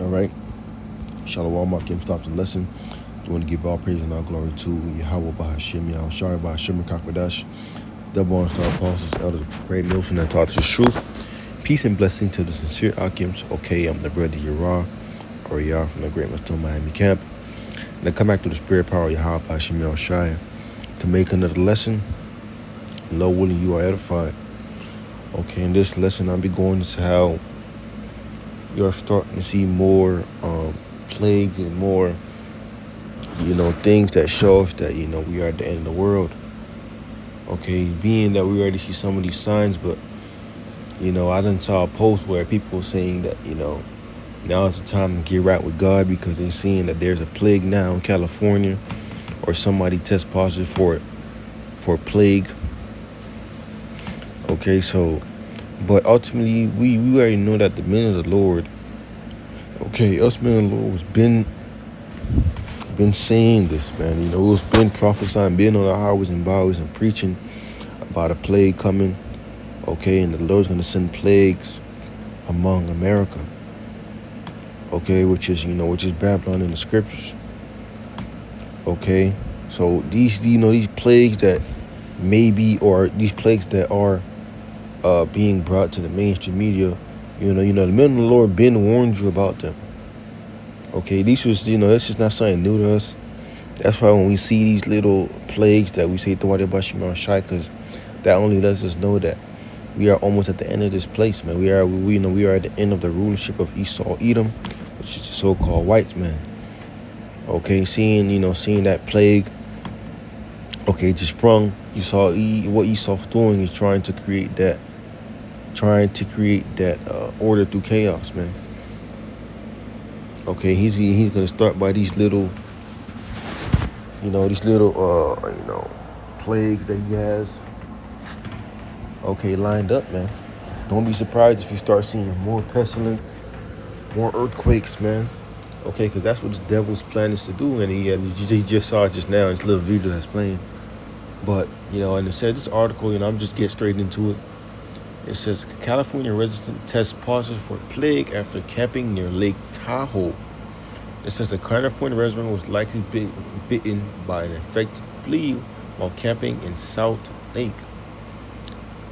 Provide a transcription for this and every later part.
All right. Shalom, Akim stopped the lesson. We want to give all praise and all glory to Yahweh Bahashim Yahushua Bahashim Kakwadash, double on star apostles, elders, great Milton that taught us the truth. Peace and blessing to the sincere Akims. Okay, I'm the brother Yara, or Yar from the Great Mustone Miami camp. And I come back to the spirit power of Yahweh Bahashim Yahushua to make another lesson. Lord willing, you are edified. Okay, in this lesson, I'll be going into how you're starting to see more plagues and more, things that show us that, we are at the end of the world. Okay, being that we already see some of these signs, but, I done saw a post where people were saying that, now is the time to get right with God because they're seeing that there's a plague now in California or somebody test positive for a plague. Okay, so, but ultimately, we already know that the men of the Lord, us men of the Lord was been saying this, man. It was been prophesying, been on the highways and byways and preaching about a plague coming, and the Lord's going to send plagues among America, which is Babylon in the scriptures, so these plagues that maybe, or these plagues that are being brought to the mainstream media, the men of the Lord been warned you about them. This was, this is not something new to us. That's why when we see these little plagues that we say Thawad Bashimar Shai, because that only lets us know that we are almost at the end of this place, man. We are at the end of the rulership of Esau Edom, which is the so-called whites, man. Seeing that plague, just sprung. You saw what Esau's doing is trying to create that order through chaos, man. He's gonna start by these little plagues that he has lined up, man. Don't be surprised if you start seeing more pestilence, more earthquakes, man. Because that's what the devil's plan is to do, and he just saw it just now in this little video that's playing. But and it said this article, I'm just get straight into it. It says California resident tests positive for plague after camping near Lake Tahoe. It says a California resident was likely bitten by an infected flea while camping in South Lake.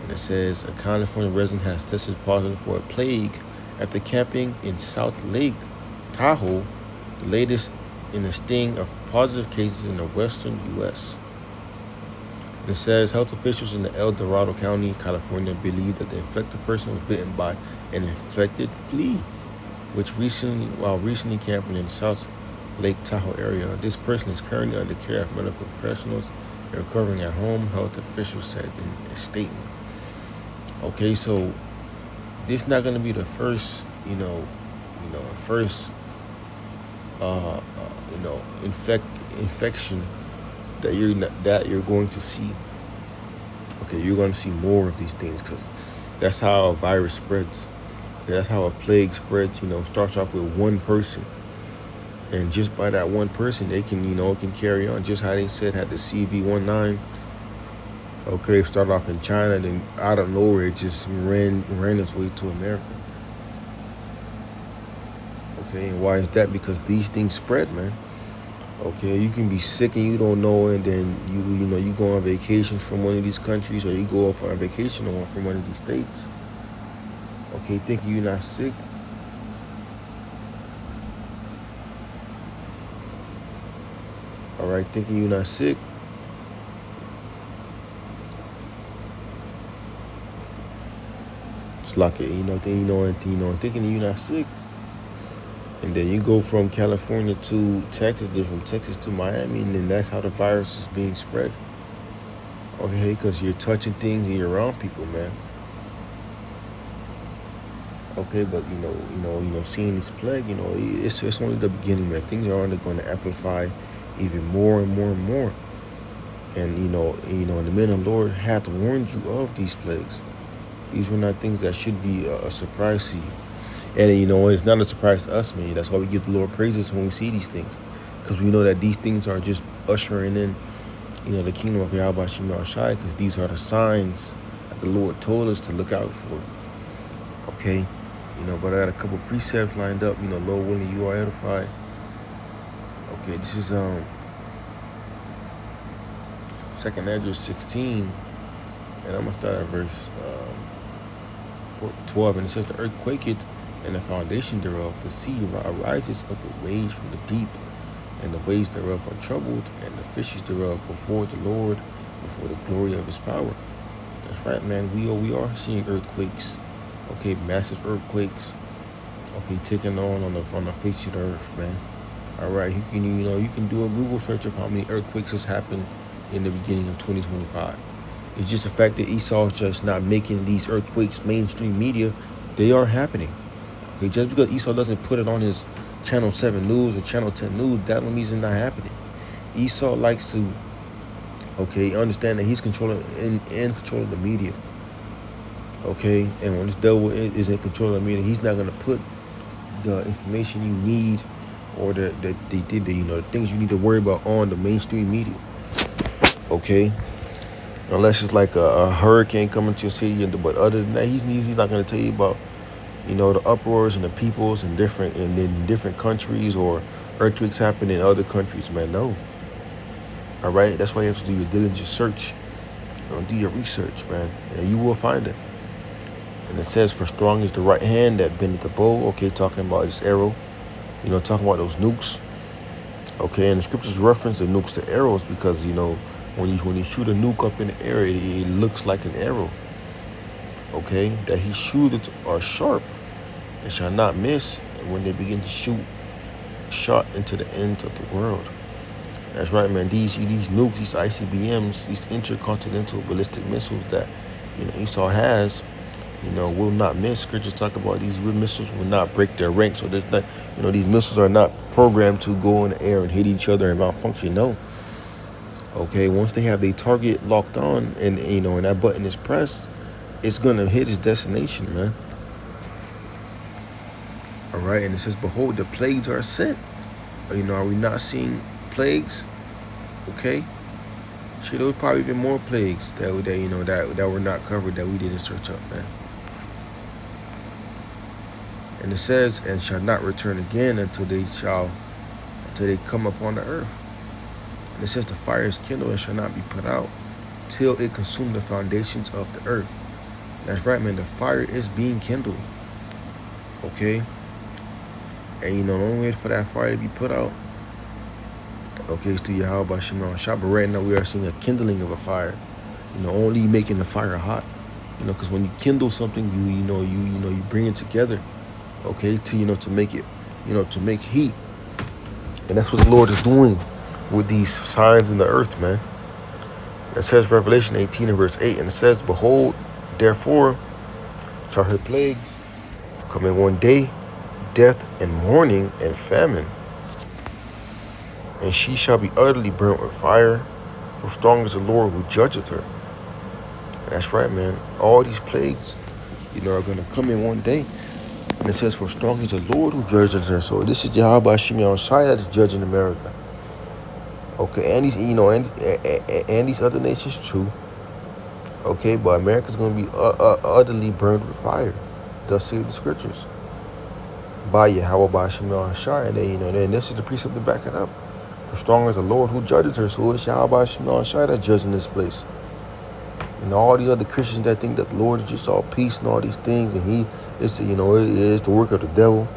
And it says a California resident has tested positive for a plague after camping in South Lake Tahoe, the latest in a string of positive cases in the western U.S. And it says health officials in the El Dorado County, California, believe that the infected person was bitten by an infected flea, while recently camping in South Lake Tahoe area. This person is currently under care of medical professionals and recovering at home, health officials said in a statement. So this is not going to be the first, infection that you're going to see. You're going to see more of these things because that's how a virus spreads. That's how a plague spreads. Starts off with one person, and just by that one person, they can, it can carry on. Just how they said had the CV19. It started off in China, then out of nowhere, it just ran its way to America. And why is that? Because these things spread, man. You can be sick and you don't know, and then you go on vacation from one of these countries, or you go off on vacation from one of these states. Thinking you're not sick. Thinking you're not sick. It's like it, thinking you're not sick. And then you go from California to Texas, then from Texas to Miami, and then that's how the virus is being spread. Because you're touching things and you're around people, man. But seeing this plague, it's only the beginning, man. Things are only going to amplify even more and more and more. And the men of the Lord had warned you of these plagues. These were not things that should be a surprise to you. And it's not a surprise to us, man. That's why we give the Lord praises when we see these things, because we know that these things are just ushering in, the kingdom of Yahweh Shemar Shai, because these are the signs that the Lord told us to look out for. But I got a couple precepts lined up. Lord willing, you are edified. Okay, this is Second Ezra 16, and I'm gonna start at verse 12, and it says, "The earth quaketh, and the foundation thereof, the sea arises up with waves from the deep, and the waves thereof are troubled, and the fishes thereof before the Lord, before the glory of his power." That's right, man. We are seeing earthquakes. Okay, massive earthquakes. Okay, taking on the face of the earth, man. All right, you can do a Google search of how many earthquakes has happened in the beginning of 2025. It's just the fact that Esau is just not making these earthquakes mainstream media. They are happening. Okay, just because Esau doesn't put it on his Channel 7 News or Channel 10 News, that don't mean it's not happening. Esau likes to, understand that he's controlling in control of the media. Okay, and when this devil is in control of the media, he's not gonna put the information you need or the things you need to worry about on the mainstream media. Okay, unless it's like a hurricane coming to your city, but other than that, he's not gonna tell you about the uproars and the peoples in different countries or earthquakes happen in other countries. Man, no. All right, that's why you have to do your diligent search. Do your research, man, and you will find it. And it says, "For strong is the right hand that bendeth the bow." Okay, talking about this arrow. Talking about those nukes. Okay, and the scriptures reference the nukes to arrows because when you shoot a nuke up in the air, it looks like an arrow. Okay, that he shooteth are sharp and shall not miss, and when they begin to shoot shot into the ends of the world. That's right, man. These nukes, these ICBMs, these intercontinental ballistic missiles that Esau has, will not miss. Scriptures talk about these missiles will not break their rank. So there's not, these missiles are not programmed to go in the air and hit each other and malfunction. No. Okay, once they have their target locked on and and that button is pressed, it's gonna hit its destination, man. All right, and it says, "Behold, the plagues are sent." Are we not seeing plagues? Okay. Shit, there was probably even more plagues that were not covered that we didn't search up, man. And it says, "And shall not return again until they come upon the earth." And it says, "The fire is kindled and shall not be put out till it consume the foundations of the earth." And that's right, man. The fire is being kindled. Okay. And the only way for that fire to be put out, is through Yahweh Shema Shah. But right now we are seeing a kindling of a fire. Only making the fire hot. Because when you kindle something, you bring it together. Okay, to make it, to make heat. And that's what the Lord is doing with these signs in the earth, man. It says Revelation 18 and verse 8, and it says, "Behold, therefore shall her plagues come in one day, death and mourning and famine. And she shall be utterly burnt with fire, for strong is the Lord who judgeth her." And that's right, man. All these plagues, are going to come in one day. And it says, "For strong is the Lord who judgeth her." So this is Yahweh Shimei Shai that is judging America. Okay, and these other nations too. Okay, but America's going to be utterly burned with fire. Thus say the scriptures. By Yahweh Shimei Shai, and then this is the precept to back it up. "For strong is the Lord who judgeth her." So it's Yahweh Shimei Shai that's judging this place. And all these other Christians that think that the Lord is just all peace and all these things, and it's the work of the devil.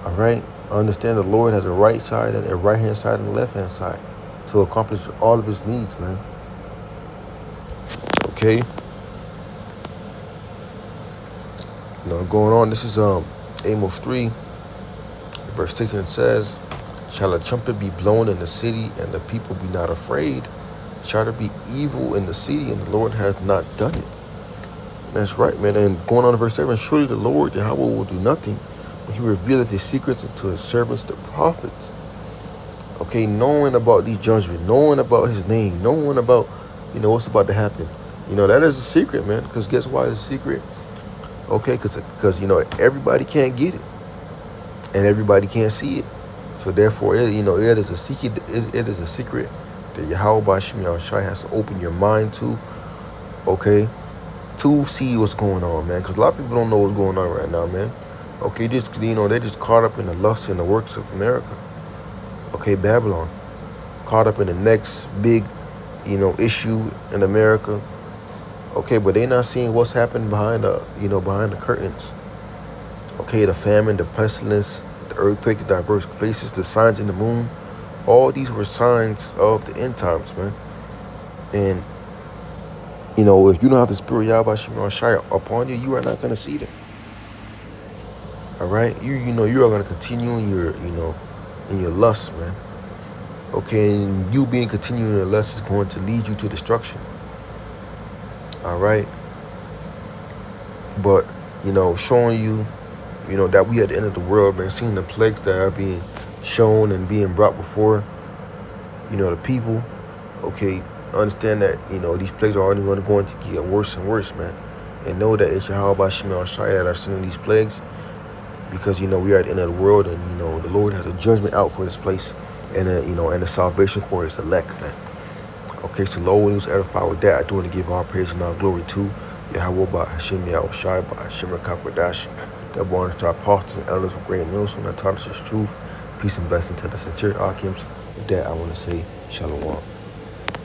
All right, I understand the Lord has a right side and a right hand side and a left hand side to accomplish all of his needs, man. Okay. Going on. This is Amos 3, verse 6, and it says, "Shall a trumpet be blown in the city, and the people be not afraid? Shall there be evil in the city, and the Lord hath not done it?" That's right, man. And going on to verse 7, "Surely the Lord Yahweh will do nothing, but he revealeth his secrets unto his servants, the prophets." Okay, knowing about these judgments, knowing about his name, knowing about, what's about to happen. That is a secret, man. Because guess why it's a secret? Okay, because everybody can't get it. And everybody can't see it. So therefore, it is a secret. It is a secret that Yahweh Shimei Shai has to open your mind to. Okay. to see what's going on, man. Because a lot of people don't know what's going on right now, man. Okay, just they're just caught up in the lust and the works of America. Okay, Babylon, caught up in the next big, issue in America. Okay, but they're not seeing what's happening behind the curtains. Okay, the famine, the pestilence, the earthquakes, diverse places, the signs in the moon. All these were signs of the end times, man. And if you don't have the spirit of Yahweh Shemar Shai upon you, you are not gonna see them. All right, you are gonna continue in your lust, man. Okay, and you being continuing in your lust is going to lead you to destruction. All right, but showing you, that we at the end of the world, man, seeing the plagues that are being shown and being brought before, the people. Okay, understand that these plagues are only going to get worse and worse, man, and know that it's Yahweh Shemar Shai that are sending these plagues. Because we are at the end of the world, and the Lord has a judgment out for this place, and and a salvation for His elect, man. Okay, so Lord, when He was edified with that, I do want to give all praise and all glory to Yahweh by Hashem Yahweh Shai by Hashem Kakwadash, that born to our apostles and elders of great millstone that taught us His truth. Peace and blessing to the sincere Akims. With that, I want to say Shalom.